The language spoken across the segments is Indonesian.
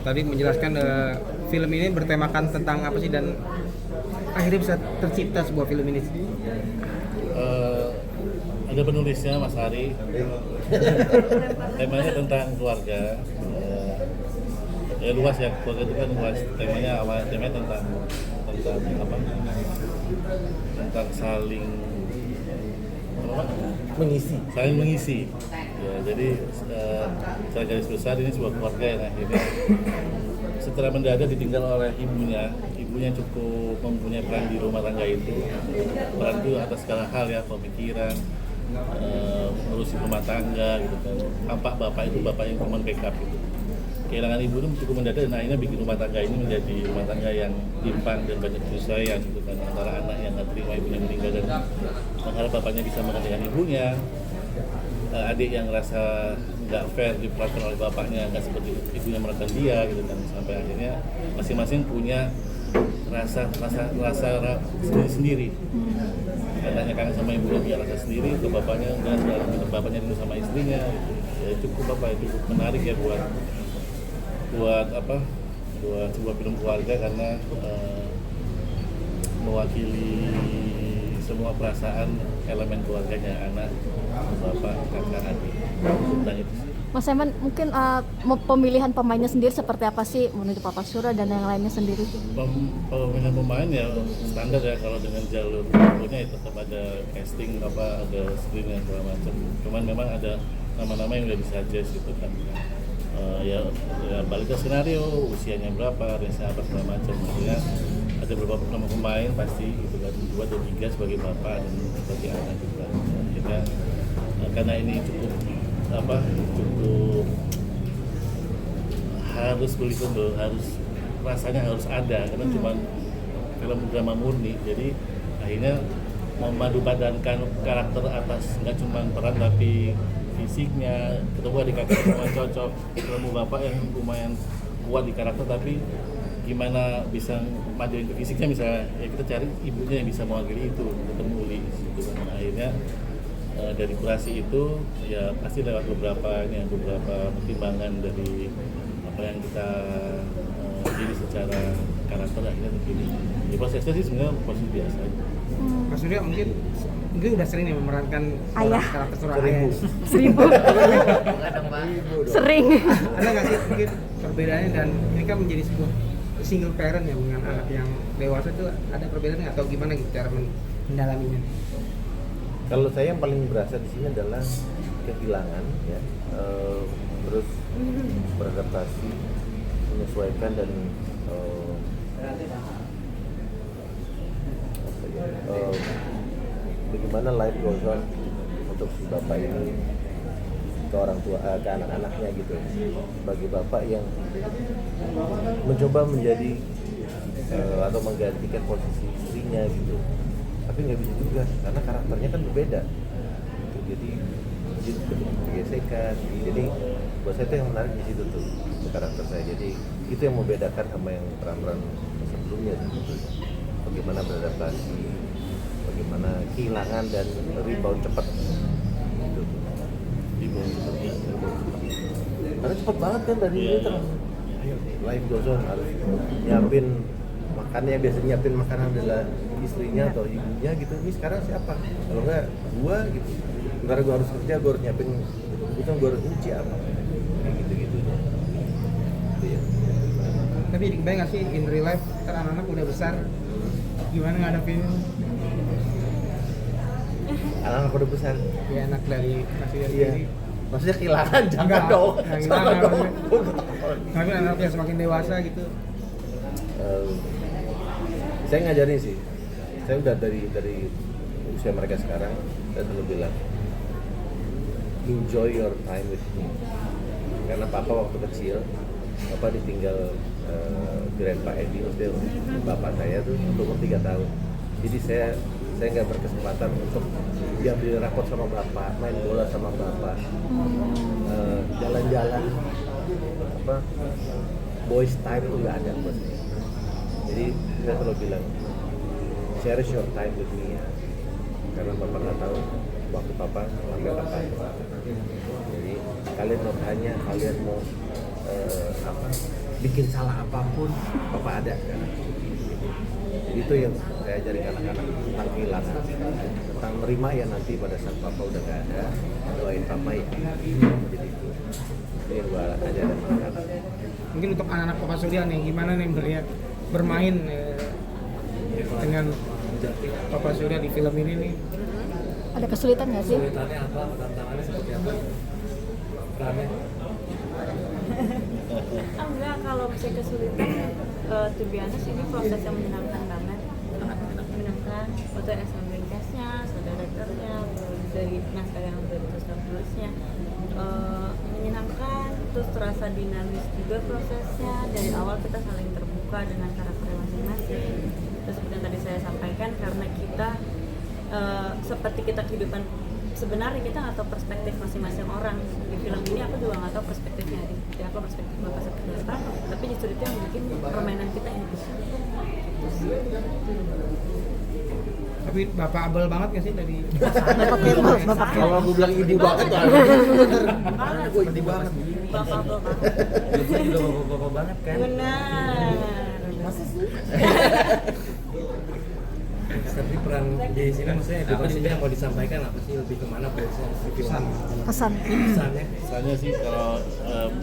Tadi menjelaskan film ini bertemakan tentang apa sih dan akhirnya bisa tercipta sebuah film ini. Ada penulisnya Mas Ari. Temanya tentang keluarga. Ya luas ya, keluarga itu kan luas. Temanya tentang apa? Tentang saling mengisi. Ya, jadi secara garis besar ini sebuah keluarga yang akhirnya setelah mendadak ditinggal oleh ibunya cukup mempunyai peran di rumah tangga itu, peran itu atas segala hal ya, pemikiran, ngurusin rumah tangga gitu kan. Tampak bapak yang cuma backup gitu. Kehilangan ibu itu cukup mendadak dan akhirnya bikin rumah tangga ini menjadi rumah tangga yang timpang dan banyak penyesuaian gitu kan, antara anak yang nggak terima ibunya meninggal dan mengharap bapaknya bisa mengenalkan ibunya, adik yang ngerasa nggak fair diperlakukan oleh bapaknya, nggak seperti ibunya melakukan dia gitu kan, sampai akhirnya masing-masing punya rasa sendiri. Anaknya kangen sama ibunya, punya rasa sendiri, ke bapaknya enggak, ke bapaknya dulu sama istrinya gitu. Ya cukup menarik ya buat sebuah film keluarga karena mewakili semua perasaan elemen keluarganya, anak, bapak, kakak, adik. Dan itu sih. Mas Eman, mungkin pemilihan pemainnya sendiri seperti apa sih menurut Papa Surya dan yang lainnya sendiri? Pemilihan pemain ya standar ya, kalau dengan jalur berikutnya ya tetap ada casting, ada screen dan segala macam. Cuman memang ada nama-nama yang udah disuggest gitu kan. Ya balik ke skenario, usianya berapa, range-nya apa segala macam. Maksudnya ada beberapa nama pemain pasti gitu kan, 2 atau 3 sebagai bapak dan sebagai anak gitu kan. Akhirnya karena ini cukup harus rasanya harus ada karena cuma film drama murni, jadi akhirnya memadupadankan karakter atas nggak cuma peran tapi fisiknya, ketemu adik kakak semua cocok, ketemu bapak yang lumayan kuat di karakter tapi gimana bisa majuin ke fisiknya, misalnya ya kita cari ibunya yang bisa mewakili itu, ketemu Uli gitu kan. Akhirnya dari kurasi itu ya pasti lewat beberapa pertimbangan dari apa yang kita jadi secara karakter, akhirnya terpilih. Di prosesnya sih sebenarnya proses biasa. Mas Surya mungkin udah sering nih memerankan Ayah. karakter seorang ayah. 1000. Sering. Ada nggak sih mungkin perbedaannya, dan ini kan menjadi sebuah single parent ya dengan anak yang dewasa itu ada perbedaannya atau gimana gitu cara mendalaminya? Kalau saya yang paling berasa di sini adalah kehilangan ya, terus beradaptasi, menyesuaikan dan bagaimana life goes on untuk si bapak ini ke orang tua, ke anak-anaknya gitu. Bagi bapak yang mencoba menjadi atau menggantikan posisi istrinya gitu, tapi nggak bisa juga karena karakternya kan berbeda gitu. Jadi bergesekan. Jadi buat saya itu yang menarik di situ tuh karakter saya. Jadi itu yang membedakan sama yang peran-peran sebelumnya gitu. Bagaimana beradaptasi, bagaimana kehilangan dan rebound cepat gitu. Rebound cepat. Karena cepat banget kan dari ini terus life goes on, harus nyiapin makannya, biasanya nyiapin makanan adalah istrinya atau ibunya gitu. Ini sekarang siapa? Kalau enggak gua gitu. Sementara gua harus kerja, gua harus nyiapin kebutuhan, gua harus nyuci apa kayak gitu-gitu. Gitu ya. Tapi kebayang nggak sih in real life kan anak-anak udah besar, gimana ngadepin Anak-anak udah besar. ya anak dari kasih dari Iya. Maksudnya kehilangan jangan dong. Jangan dong. Tapi anak yang semakin dewasa gitu. Saya ngajarin sih. Saya udah dari usia mereka sekarang, saya selalu bilang enjoy your time with me. Karena papa waktu kecil, papa ditinggal Grandpa Eddie, maksudnya bapak saya tuh umur 3 tahun. Jadi saya nggak berkesempatan untuk diambil rapot sama bapak, main bola sama bapak, jalan-jalan, apa boys time tuh nggak ada buat saya. Jadi saya selalu bilang cherish your time with me ya, karena bapak nggak tahu waktu papa sampai kapan. Jadi kalian mau tanya, kalian mau apa bikin salah apapun, papa ada kan. Jadi itu yang saya ajarin anak-anak tentang kehilangan, tentang menerima ya nanti pada saat papa udah nggak ada, doain papa ya. Jadi itu yang gua ajarin anak-anak. Mungkin untuk anak-anak Papa Surya nih, gimana nih melihat bermain dengan Papa Surya di film ini nih? Ada kesulitan nggak sih? Kesulitannya apa? Tantangannya seperti apa? Perannya? Enggak, kalau misalnya kesulitan, to be honest, ini proses yang menyenangkan banget. Menyenangkan, foto assembly cast-nya, directornya, dari naskah yang udah ditulis dan tulisnya, menyenangkan, terus terasa dinamis juga prosesnya. Dari awal kita saling terbuka dengan karakter masing-masing. Terus seperti yang tadi saya sampaikan, karena kita seperti kita kehidupan sebenarnya, kita nggak tahu perspektif masing-masing orang. Di film ini aku juga nggak tahu perspektifnya di apa, perspektif bapak seperti apa, tapi justru itu yang bikin permainan kita ini bisa. Tapi bapak abel banget gak sih dari Kalau aku bilang ibu banget tuh, Banget, gue ibu banget. bapak banget. Biasanya juga bapak-bapak banget kan? Benar. Tapi peran di sini maksudnya apa sih yang mau disampaikan, apa sih lebih kemana pesan? Pesan. Pesannya? Misalnya sih kalau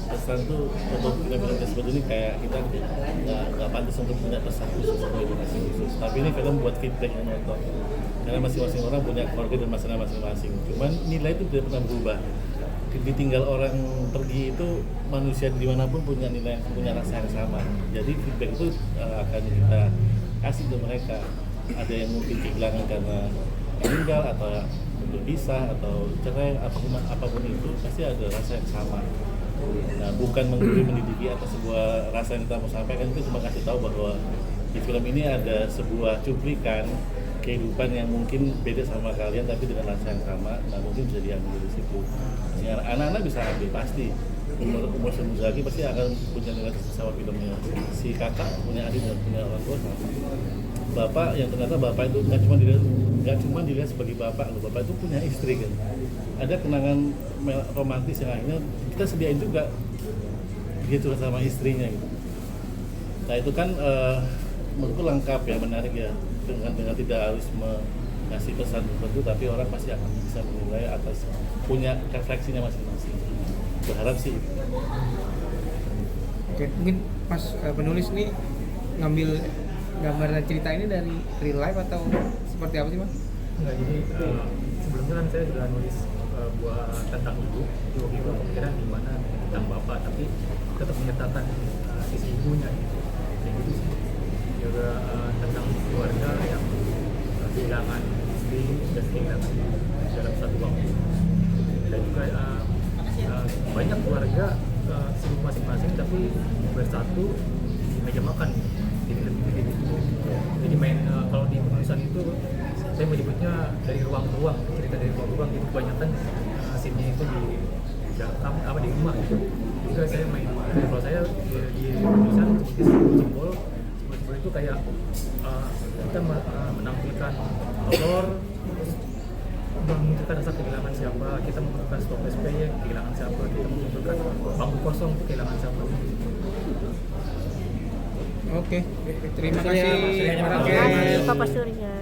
pesan tuh untuk film-film tersebut ini kayak kita nggak pantas untuk punya pesan khusus atau edukasi khusus. Tapi ini film buat feedback yang nonton. Karena masing-masing orang punya keluarga dan masalah masing-masing. Cuman nilai itu tidak pernah berubah. Ditinggal orang pergi itu manusia dimanapun punya nilai, punya rasa yang sama. Jadi feedback itu akan kita kasih ke mereka. Ada yang mungkin kehilangan karena meninggal atau berpisah atau cerai, apapun itu pasti ada rasa yang sama. Nah, bukan menggurui mendidiki atas sebuah rasa yang kita mau sampaikan, itu cuma kasih tahu bahwa di film ini ada sebuah cuplikan kehidupan yang mungkin beda sama kalian tapi dengan rasa yang sama. Nah, mungkin bisa diambil dari situ. Anak-anak bisa ambil pasti. Umur Muzaki pasti akan punya nilai sama filmnya. Si kakak punya adik dan punya orang tua sama. Bapak yang ternyata bapak itu nggak cuma dilihat sebagai bapak loh, bapak itu punya istri kan. Ada kenangan romantis yang akhirnya kita sediain juga gitu sama istrinya gitu. Nah itu kan menurutku lengkap ya, menarik ya, dengan tidak harus mengasih pesan tertentu, tapi orang pasti akan bisa menilai atas punya refleksinya masing-masing. Berharap sih. Oke, mungkin pas penulis nih ngambil gambar dan cerita ini dari real life atau seperti apa sih Mas? Enggak, jadi sebelumnya kan saya sudah nulis buat tentang ibu. Waktu itu kepikiran gimana tentang bapak, tapi tetap menyertakan sisi ibunya gitu. Kayak gitu sih. Juga tentang keluarga yang kehilangan istri dan kehilangan dalam satu waktu. Dan juga banyak keluarga sibuk masing-masing tapi bersatu di meja makan. Jadi kalau di penulisan itu saya menyebutnya dari ruang ke ruang, cerita dari ruang ke ruang. Itu kebanyakan scene-nya itu di dalam apa di rumah gitu. Juga saya main, kalau saya di penulisan seperti simbol itu kayak kita menampilkan horor, terus menunjukkan rasa kehilangan siapa, kita menunjukkan stop SPY kehilangan siapa, kita menunjukkan bangku kosong itu kehilangan siapa. Oke, terima kasih Terima kasih Papa Surya.